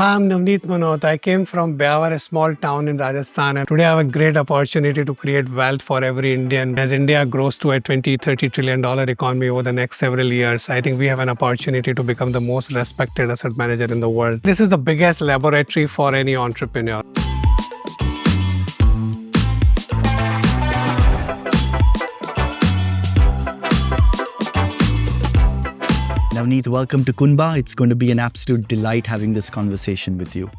Hi, I'm Navneet Munot. I came from Beawar, a small town in Rajasthan, and today I have a great opportunity to create wealth for every Indian. As India grows to a $20-30 trillion economy over the next several years, I think we have an opportunity to become the most respected asset manager in the world. This is the biggest laboratory for any entrepreneur. Navneet, welcome to Qunba. It's going to be an absolute delight having this conversation with you.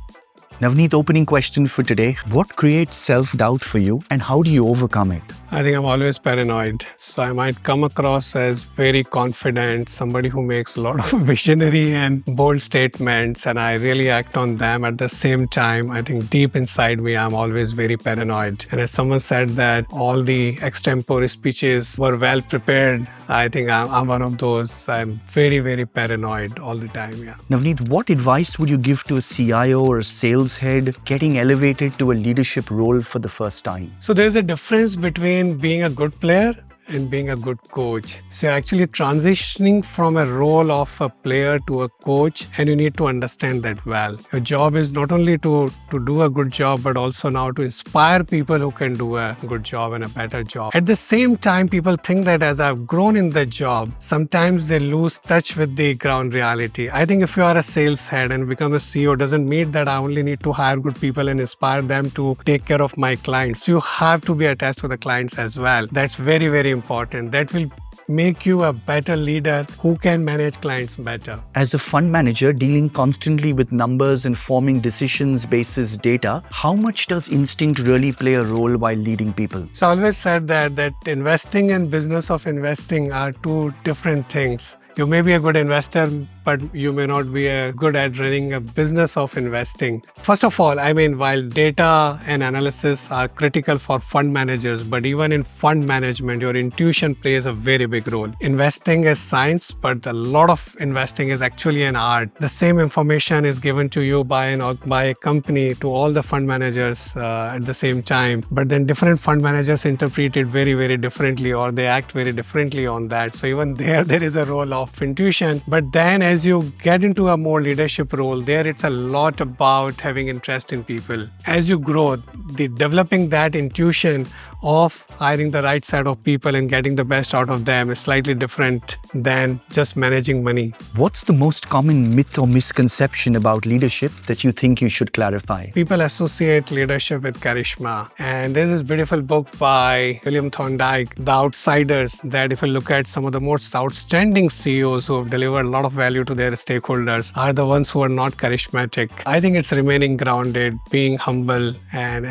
Navneet, opening question for today. What creates self-doubt for you and how do you overcome it? I think I'm always paranoid. So I might come across as very confident, somebody who makes a lot of visionary and bold statements, and I really act on them. At the same time, I think deep inside me, I'm always very paranoid. And as someone said that all the extempore speeches were well prepared, I think I'm one of those. I'm very, very paranoid all the time, yeah. Navneet, what advice would you give to a CIO or a sales head getting elevated to a leadership role for the first time? So there's a difference between being a good player and being a good coach. So actually transitioning from a role of a player to a coach, and you need to understand that well. Your job is not only to do a good job, but also now to inspire people who can do a good job and a better job. At the same time, people think that as I've grown in the job, sometimes they lose touch with the ground reality. I think if you are a sales head and become a CEO, doesn't mean that I only need to hire good people and inspire them to take care of my clients. You have to be attached to the clients as well. That's very, very important. That will make you a better leader who can manage clients better. As a fund manager dealing constantly with numbers and forming decisions basis data, how much does instinct really play a role while leading people? So I always said that investing and business of investing are two different things. You may be a good investor, but you may not be good at running a business of investing. First of all, I mean, while data and analysis are critical for fund managers, but even in fund management, your intuition plays a very big role. Investing is science, but a lot of investing is actually an art. The same information is given to you by a company to all the fund managers at the same time, but then different fund managers interpret it very, very differently, or they act very differently on that. So even there is a role of intuition. But then as you get into a more leadership role, there it's a lot about having interest in people. As you grow, developing that intuition of hiring the right set of people and getting the best out of them is slightly different than just managing money. What's the most common myth or misconception about leadership that you think you should clarify? People associate leadership with charisma. And there's this beautiful book by William Thorndike, The Outsiders, that if you look at some of the most outstanding CEOs who have delivered a lot of value to their stakeholders are the ones who are not charismatic. I think it's remaining grounded, being humble, and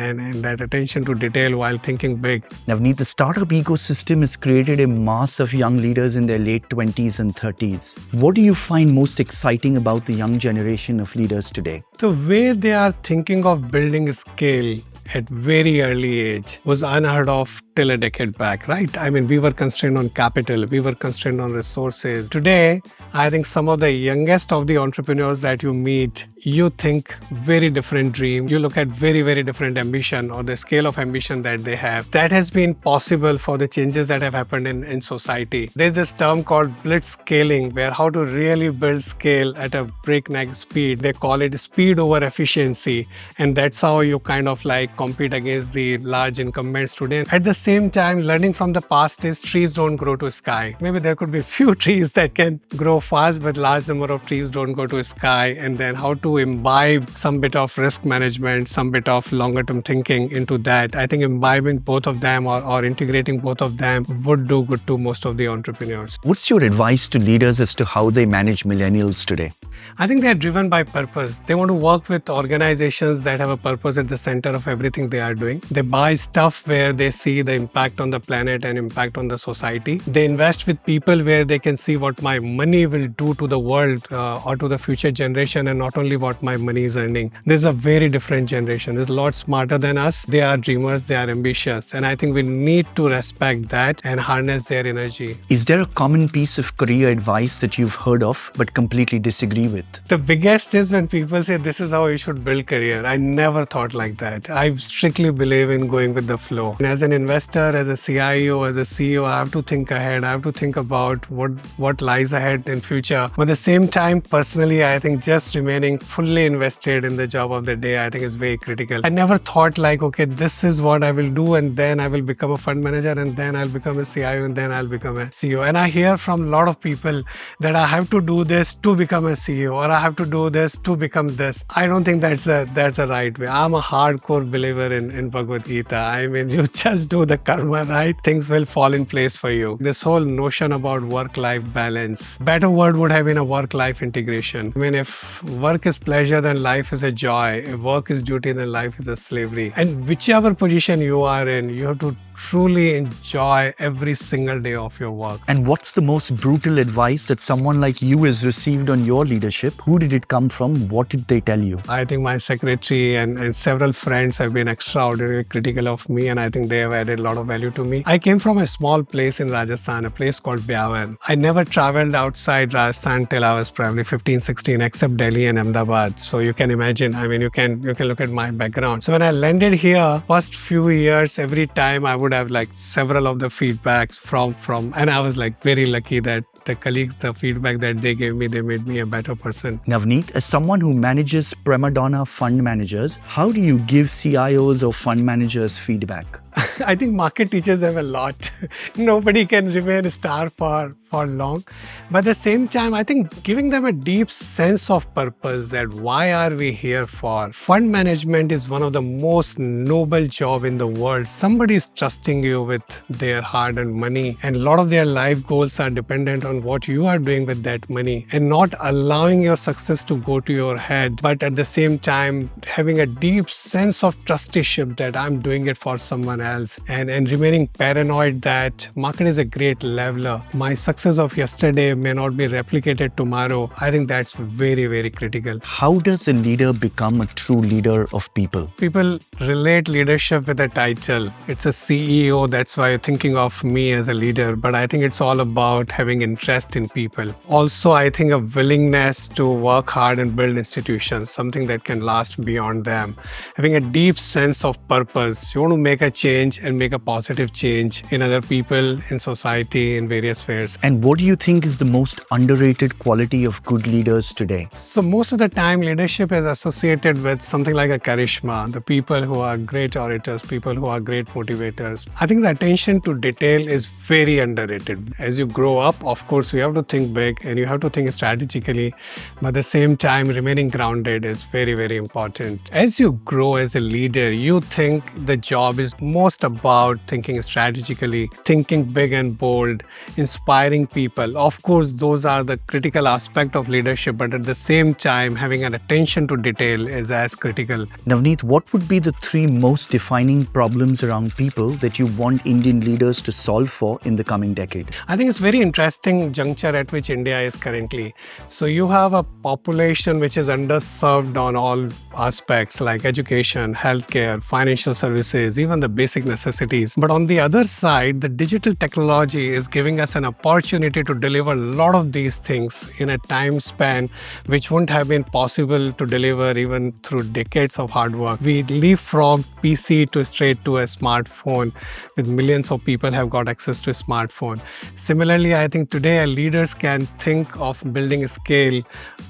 that attention to detail while thinking big. Navneet, the startup ecosystem has created a mass of young leaders in their late 20s and 30s. What do you find most exciting about the young generation of leaders today? The way they are thinking of building scale at very early age was unheard of till a decade back, right? I mean, we were constrained on capital, we were constrained on resources. Today, I think some of the youngest of the entrepreneurs that you meet, you think very different dream. You look at very, very different ambition or the scale of ambition that they have. That has been possible for the changes that have happened in society. There's this term called blitz scaling, where how to really build scale at a breakneck speed. They call it speed over efficiency. And that's how you kind of like compete against the large incumbents today. At the same time, learning from the past is trees don't grow to sky. Maybe there could be few trees that can grow fast, but large number of trees don't go to sky. And then how to imbibe some bit of risk management, some bit of longer term thinking into that. I think imbibing both of them or integrating both of them would do good to most of the entrepreneurs. What's your advice to leaders as to how they manage millennials today? I think they're driven by purpose. They want to work with organizations that have a purpose at the center of everything they are doing. They buy stuff where they see the impact on the planet and impact on the society. They invest with people where they can see what my money will do to the world or to the future generation, and not only what my money is earning. There's a very different generation. There's a lot smarter than us. They are dreamers. They are ambitious. And I think we need to respect that and harness their energy. Is there a common piece of career advice that you've heard of but completely disagree with? The biggest is when people say this is how you should build career. I never thought like that. I I strictly believe in going with the flow. And as an investor, as a CIO, as a CEO, I have to think ahead. I have to think about what lies ahead in future. But at the same time, personally, I think just remaining fully invested in the job of the day, I think is very critical. I never thought like, okay, this is what I will do, and then I will become a fund manager, and then I'll become a CIO, and then I'll become a CEO. And I hear from a lot of people that I have to do this to become a CEO, or I have to do this to become this. I don't think that's a right way. I'm a hardcore believer in Bhagavad Gita. I mean, you just do the karma, right? Things will fall in place for you. This whole notion about work-life balance, better word would have been a work-life integration. I mean, if work is pleasure, then life is a joy. If work is duty, then life is a slavery. And whichever position you are in, you have to truly enjoy every single day of your work. And what's the most brutal advice that someone like you has received on your leadership? Who did it come from? What did they tell you? I think my secretary and several friends have been extraordinarily critical of me, and I think they have added a lot of value to me. I came from a small place in Rajasthan, a place called Beawar. I never traveled outside Rajasthan till I was probably 15, 16, except Delhi and Ahmedabad. So you can imagine, I mean, you can look at my background. So when I landed here, first few years, every time I would have like several of the feedbacks from and I was like very lucky that the colleagues, the feedback that they gave me, they made me a better person. Navneet, as someone who manages prima donna fund managers, how do you give CIOs or fund managers feedback? I think market teaches them a lot. Nobody can remain a star for long. But at the same time, I think giving them a deep sense of purpose, that why are we here for? Fund management is one of the most noble job in the world. Somebody is trusting you with their hard-earned money, and a lot of their life goals are dependent on what you are doing with that money, and not allowing your success to go to your head, but at the same time having a deep sense of trusteeship that I'm doing it for someone else, and remaining paranoid that market is a great leveler. My success of yesterday may not be replicated tomorrow. I think that's very, very critical. How does a leader become a true leader of people? People relate leadership with a title. It's a CEO, that's why you're thinking of me as a leader, but I think it's all about having interest in people. Also, I think a willingness to work hard and build institutions, something that can last beyond them. Having a deep sense of purpose. You want to make a change and make a positive change in other people, in society, in various spheres. And what do you think is the most underrated quality of good leaders today? So most of the time, leadership is associated with something like a charisma, the people who are great orators, people who are great motivators. I think the attention to detail is very underrated. As you grow up, of course, you have to think big and you have to think strategically, but at the same time, remaining grounded is very, very important. As you grow as a leader, you think the job is most about thinking strategically, thinking big and bold, inspiring people. Of course, those are the critical aspect of leadership, but at the same time, having an attention to detail is as critical. Navneet, what would be the 3 most defining problems around people that you want Indian leaders to solve for in the coming decade? I think it's very interesting juncture at which India is currently. So you have a population which is underserved on all aspects like education, healthcare, financial services, even the basic necessities. But on the other side, the digital technology is giving us an opportunity to deliver a lot of these things in a time span which wouldn't have been possible to deliver even through decades of hard work. We leapfrogged PC to straight to a smartphone, with millions of people have got access to a smartphone. Similarly, I think today our leaders can think of building a scale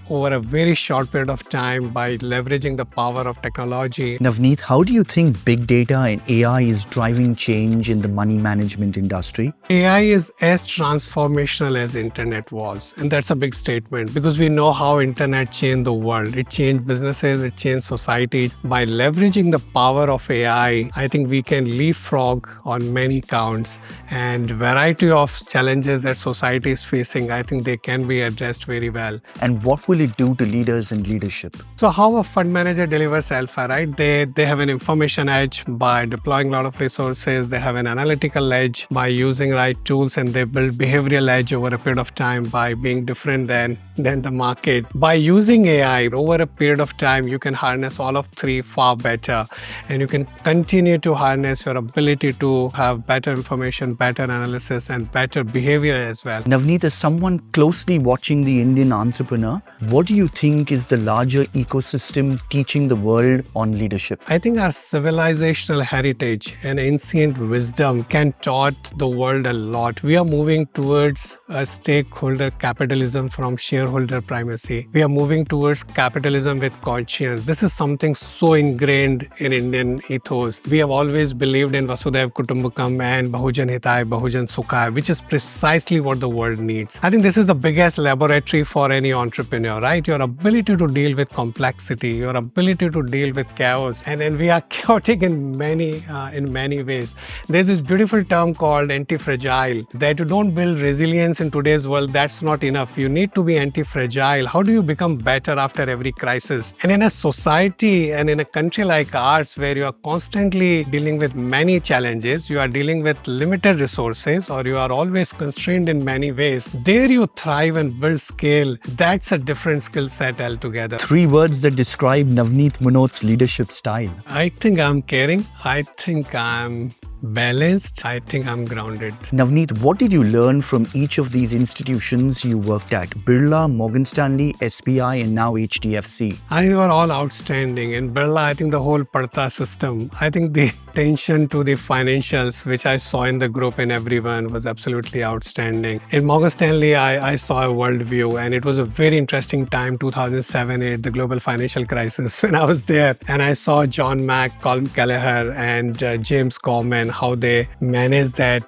over a very short period of time by leveraging the power of technology. Navneet, how do you think big data and AI is driving change in the money management industry? AI is as transformational as internet was, and that's a big statement because we know how internet changed the world. It changed businesses, it changed society. By leveraging the power of AI, I think we can leapfrog on many counts, and variety of challenges that society is facing, I think they can be addressed very well. And what will it do to leaders and leadership? So how a fund manager delivers alpha, right? They have an information edge by deploying a lot of resources. They have an analytical edge by using right tools, and they build behavioral edge over a period of time by being different than the market. By using AI over a period of time, you can harness all of 3 far better, and you can continue to harness your ability to have better information, better analysis, and better behavior as well. Navneet, as someone closely watching the Indian entrepreneur, what do you think is the larger ecosystem teaching the world on leadership? I think our civilizational heritage and ancient wisdom can taught the world a lot. We are moving towards a stakeholder capitalism from shareholder primacy. We are moving towards capitalism with conscience. This is something so ingrained in Indian ethos. We have always believed in Vasudhaiva Kutumbakam and Bahujan Hitaya, Bahujan Sukhaya, which is precisely what the world needs. I think this is the biggest laboratory for any entrepreneur, right? Your ability to deal with complexity, your ability to deal with chaos, and then we are chaotic in many ways. There's this beautiful term called anti-fragile, that you don't build resilience in today's world. That's not enough. You need to be anti-fragile. How do you become better after every crisis? And in a society and in a country like ours, where you are constantly dealing with many challenges, you are dealing with limited resources, or you are always constrained in many ways, there you thrive and build scale. That's a different skill set altogether. 3 words that describe Navneet Munot's leadership style. I think I'm caring. I think I'm balanced. I think I'm grounded. Navneet, what did you learn from each of these institutions you worked at? Birla, Morgan Stanley, SBI, and now HDFC. I think they were all outstanding. In Birla, I think the whole Parta system, I think the attention to the financials, which I saw in the group and everyone, was absolutely outstanding. In Morgan Stanley, I saw a worldview, and it was a very interesting time, 2007-8, the global financial crisis, when I was there. And I saw John Mack, Colm Kelleher, and James Gorman, how they managed that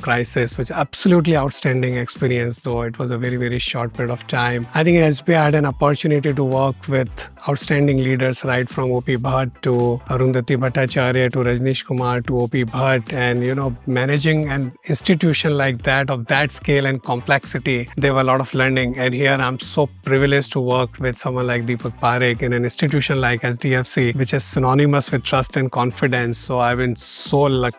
crisis, which absolutely outstanding experience, though it was a very, very short period of time. I think SBI had an opportunity to work with outstanding leaders, right from O.P. Bhatt to Arundhati Bhattacharya to Rajneesh Kumar to O.P. Bhatt, and managing an institution like that, of that scale and complexity, there were a lot of learning. And here I'm so privileged to work with someone like Deepak Parekh in an institution like HDFC, which is synonymous with trust and confidence. So I've been so lucky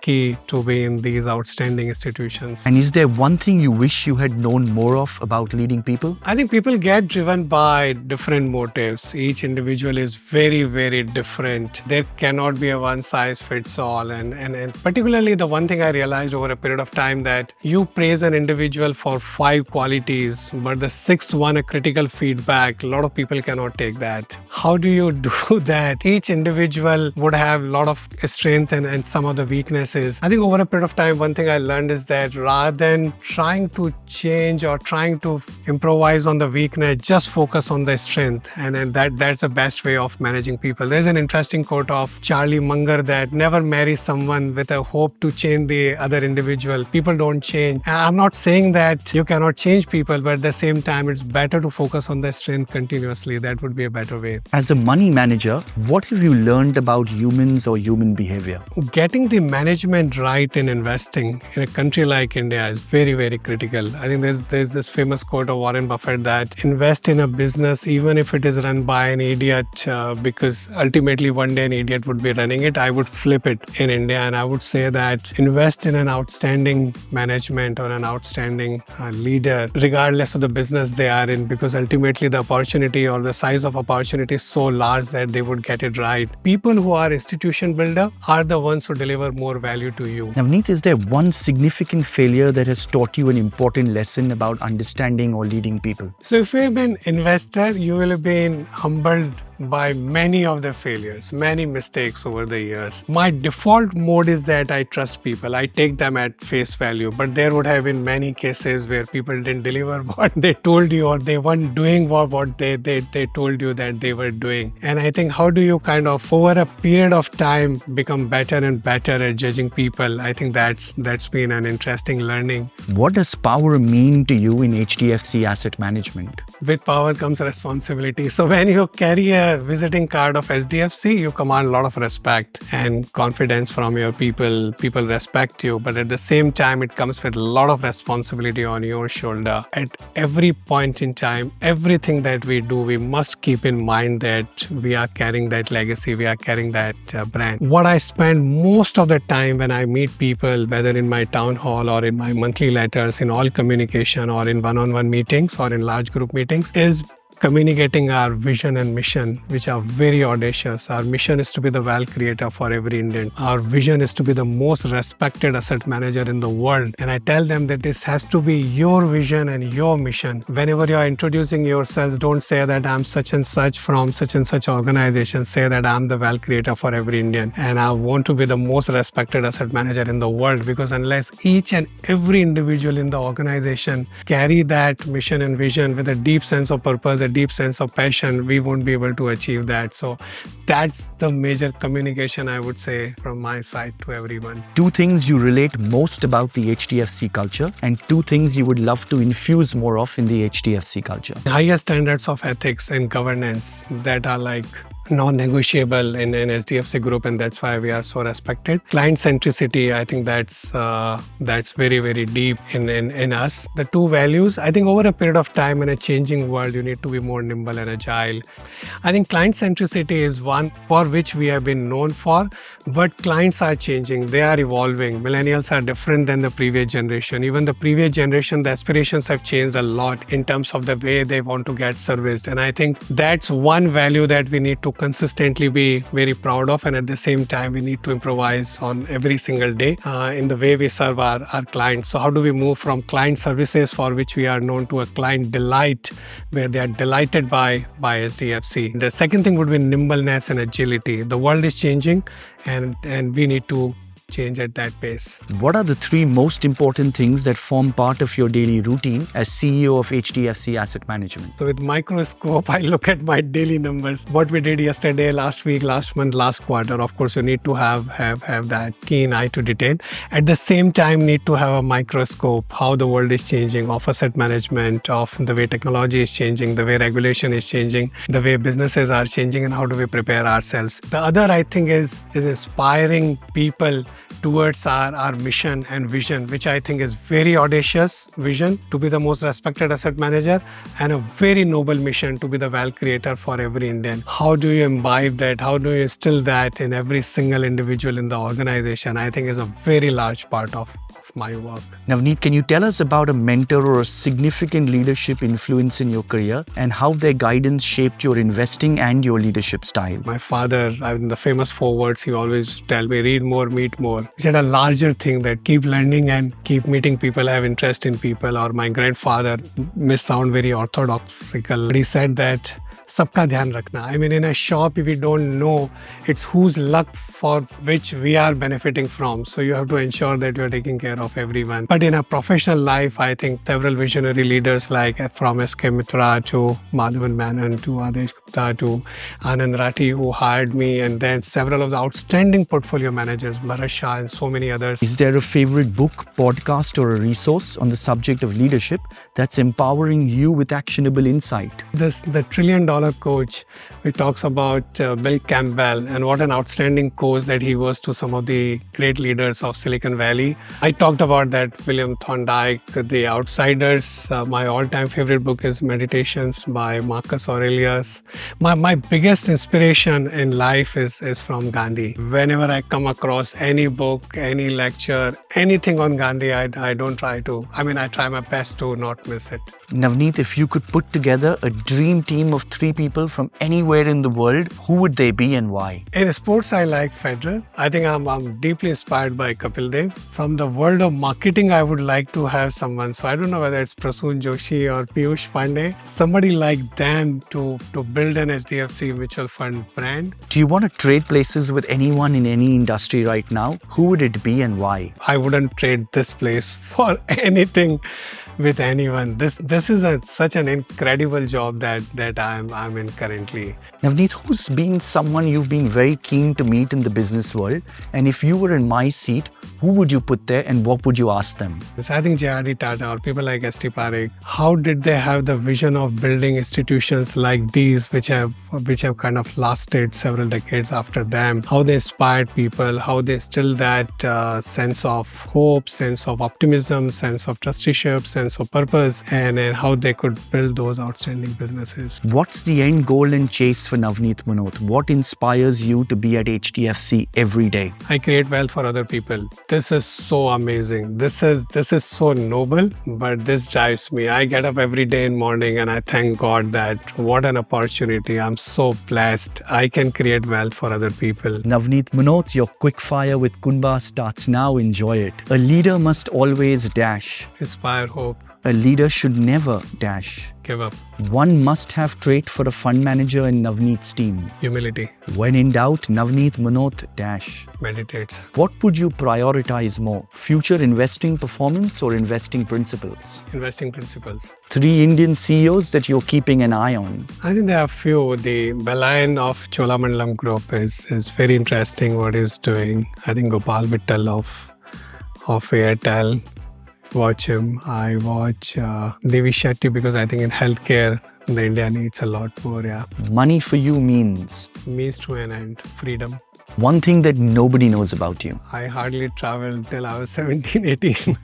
to be in these outstanding institutions. And is there one thing you wish you had known more of about leading people? I think people get driven by different motives. Each individual is very, very different. There cannot be a one-size-fits-all. And particularly the one thing I realized over a period of time, that you praise an individual for 5 qualities, but the 6th one, a critical feedback, a lot of people cannot take that. How do you do that? Each individual would have a lot of strength and some of the weaknesses. I think over a period of time, one thing I learned is that rather than trying to change or trying to improvise on the weakness, just focus on the strength. And that's the best way of managing people. There's an interesting quote of Charlie Munger that never marry someone with a hope to change the other individual. People don't change. I'm not saying that you cannot change people, but at the same time, it's better to focus on the strength continuously. That would be a better way. As a money manager, what have you learned about humans or human behavior? Getting the management right in investing in a country like India is very, very critical. I think there's this famous quote of Warren Buffett that invest in a business even if it is run by an idiot, because ultimately one day an idiot would be running it. I would flip it in India, and I would say that invest in an outstanding management or an outstanding leader, regardless of the business they are in, because ultimately the opportunity or the size of opportunity is so large that they would get it right. People who are institution builder are the ones who deliver more value to you. Navneet, is there one significant failure that has taught you an important lesson about understanding or leading people? So if you've been an investor, you will have been humbled by many of the failures, many mistakes over the years. My default mode is that I trust people. I take them at face value, but there would have been many cases where people didn't deliver what they told you, or they weren't doing what they told you that they were doing. And I think, how do you kind of over a period of time become better and better at judging people? I think that's been an interesting learning. What does power mean to you in HDFC Asset Management? With power comes responsibility. So when you carry a visiting card of HDFC, you command a lot of respect and confidence from your people. People respect you, but at the same time, it comes with a lot of responsibility on your shoulder. At every point in time, everything that we do, we must keep in mind that we are carrying that legacy, we are carrying that brand. What I spend most of the time when I meet people, whether in my town hall or in my monthly letters, in all communication or in one-on-one meetings or in large group meetings, is communicating our vision and mission, which are very audacious. Our mission is to be the wealth creator for every Indian. Our vision is to be the most respected asset manager in the world. And I tell them that this has to be your vision and your mission. Whenever you are introducing yourselves, don't say that I'm such and such from such and such organization. Say that I'm the wealth creator for every Indian. And I want to be the most respected asset manager in the world, because unless each and every individual in the organization carry that mission and vision with a deep sense of purpose, a deep sense of passion, we won't be able to achieve that. So that's the major communication, I would say, from my side to everyone. 2 things you relate most about the HDFC culture and 2 things you would love to infuse more of in the HDFC culture. Highest standards of ethics and governance that are like non-negotiable in SDFC group, and that's why we are so respected. Client centricity, I think that's very, very deep in us. The 2 values, I think over a period of time in a changing world, you need to be more nimble and agile. I think client centricity is one for which we have been known for, but clients are changing, they are evolving. Millennials are different than the previous generation. Even the previous generation, the aspirations have changed a lot in terms of the way they want to get serviced. And I think that's one value that we need to consistently be very proud of, and at the same time we need to improvise on every single day in the way we serve our clients. So how do we move from client services, for which we are known, to a client delight where they are delighted by SDFC? The second thing would be nimbleness and agility. The world is changing and we need to change at that pace. What are the 3 most important things that form part of your daily routine as CEO of HDFC Asset Management? So with microscope, I look at my daily numbers. What we did yesterday, last week, last month, last quarter. Of course, you need to have that keen eye to detail. At the same time, need to have a microscope, how the world is changing, of asset management, of the way technology is changing, the way regulation is changing, the way businesses are changing, and how do we prepare ourselves. The other, I think, is inspiring people towards our mission and vision, which I think is very audacious vision to be the most respected asset manager, and a very noble mission to be the wealth creator for every Indian. How do you imbibe that? How do you instill that in every single individual in the organization? I think is a very large part of my work. Navneet, can you tell us about a mentor or a significant leadership influence in your career and how their guidance shaped your investing and your leadership style? My father, the famous 4 words he always tell me: read more, meet more. He said a larger thing, that keep learning and keep meeting people, have interest in people. Or my grandfather may sound very orthodoxical, but he said that सबका ध्यान रखना. I mean, in a shop, if we don't know, it's whose luck for which we are benefiting from. So you have to ensure that you're taking care of everyone. But in a professional life, I think several visionary leaders, like from S.K. Mitra to Madhavan Menon to Adesh Gupta to Anand Rathi, who hired me, and then several of the outstanding portfolio managers, Bharat Shah and so many others. Is there a favorite book, podcast, or a resource on the subject of leadership that's empowering you with actionable insight? The $1 trillion coach, which talks about Bill Campbell, and what an outstanding coach that he was to some of the great leaders of Silicon Valley. I talked about that, William Thorndike, The Outsiders. My all-time favorite book is Meditations by Marcus Aurelius. My biggest inspiration in life is from Gandhi. Whenever I come across any book, any lecture, anything on Gandhi, I try my best to not miss it. Navneet, if you could put together a dream team of 3 people from anywhere in the world, who would they be and why? In sports, I like Federer. I think I'm deeply inspired by Kapil Dev. From the world of marketing, I would like to have someone. So I don't know whether it's Prasoon Joshi or Piyush Pandey. Somebody like them to build an HDFC Mutual Fund brand. Do you want to trade places with anyone in any industry right now? Who would it be and why? I wouldn't trade this place for anything with anyone. This is such an incredible job that I'm in currently. Navneet, who's been someone you've been very keen to meet in the business world? And if you were in my seat, who would you put there and what would you ask them? I think J.R.D. Tata or people like S.T. Parekh, how did they have the vision of building institutions like these, which have kind of lasted several decades after them? How they inspired people, how they instilled that sense of hope, sense of optimism, sense of trusteeship, sense sense of purpose and how they could build those outstanding businesses. What's the end goal and chase for Navneet Munot? What inspires you to be at HDFC every day? I create wealth for other people. This is so amazing. This is so noble, but this drives me. I get up every day in morning and I thank God that what an opportunity. I'm so blessed. I can create wealth for other people. Navneet Munot, your quick fire with Qunba starts now. Enjoy it. A leader must always dash. Inspire hope. A leader should never dash. Give up. One must-have trait for a fund manager in Navneet's team. Humility. When in doubt, Navneet Munot dash. Meditates. What would you prioritize more? Future investing performance or investing principles? Investing principles. 3 Indian CEOs that you're keeping an eye on. I think there are few. The Balayan of Cholamandalam Group is very interesting what he's doing. I think Gopal Vittal of Airtel. Watch him. I watch Devi Shetty because I think in healthcare, the India needs a lot more. Yeah. Money for you means? Means to an end. Freedom. One thing that nobody knows about you. I hardly traveled till I was 17, 18.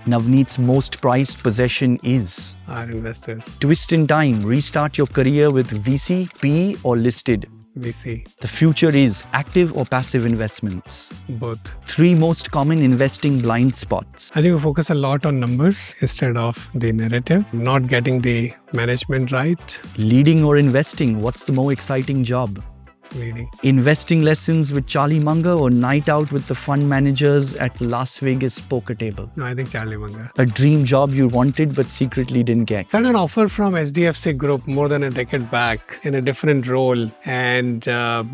Navneet's most prized possession is? Our investors. Twist in time. Restart your career with VC, PE or listed? VC. The future is active or passive investments? Both. 3 most common investing blind spots. I think we focus a lot on numbers instead of the narrative. Not getting the management right. Leading or investing? What's the more exciting job? Leading. Investing lessons with Charlie Munger or night out with the fund managers at Las Vegas poker table? No, I think Charlie Munger. A dream job you wanted but secretly didn't get? I had an offer from HDFC Group more than a decade back in a different role. And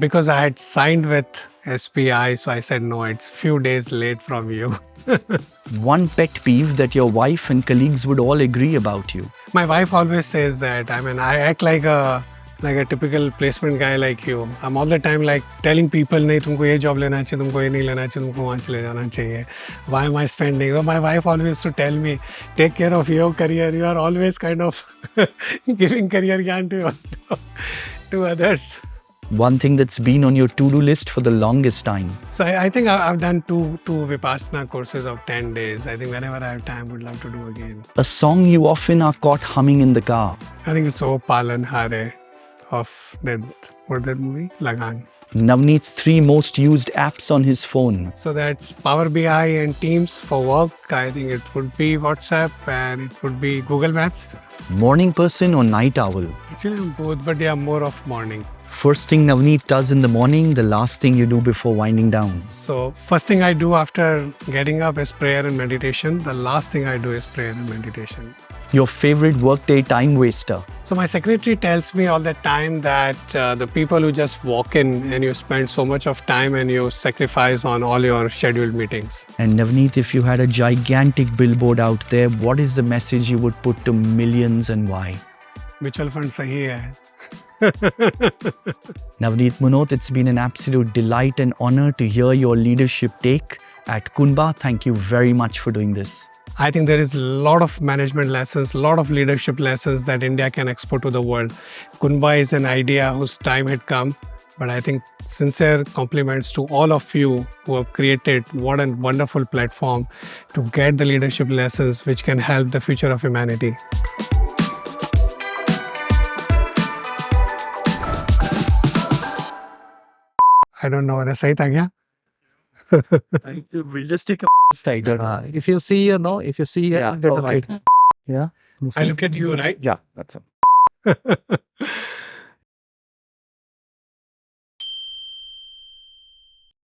because I had signed with SBI, so I said, no, it's few days late from you. One pet peeve that your wife and colleagues would all agree about you. My wife always says that. I mean, I act like a typical placement guy like you. I'm all the time like telling people, nahi tumko ye job lena chahiye, tumko ye nahi lena chahiye, tumko wahan chale jana chahiye. Why am I spending? So my wife always used to tell me, take care of your career. You are always kind of giving career gyan to others. One thing that's been on your to-do list for the longest time. So I think I've done two Vipassana courses of 10 days. I think whenever I have time, I would love to do again. A song you often are caught humming in the car. I think it's O Palan Hare of that movie, Lagan. Navneet's 3 most used apps on his phone. So that's Power BI and Teams for work. I think it would be WhatsApp and it would be Google Maps. Morning person or night owl? Actually, I'm both, but yeah, more of morning. First thing Navneet does in the morning, the last thing you do before winding down. So first thing I do after getting up is prayer and meditation. The last thing I do is prayer and meditation. Your favorite workday time waster? So my secretary tells me all the time that the people who just walk in and you spend so much of time and you sacrifice on all your scheduled meetings. And Navneet, if you had a gigantic billboard out there, what is the message you would put to millions and why? Mutual fund sahi hai. Navneet Munot, it's been an absolute delight and honor to hear your leadership take at Qunba. Thank you very much for doing this. I think there is a lot of management lessons, a lot of leadership lessons that India can export to the world. Qunba is an idea whose time had come, but I think sincere compliments to all of you who have created what a wonderful platform to get the leadership lessons which can help the future of humanity. I don't know whether sahi tha kya? Thank you. We'll just take a slide. If you see, if you see, Yeah, okay. yeah. I look at you, right? Yeah, that's it.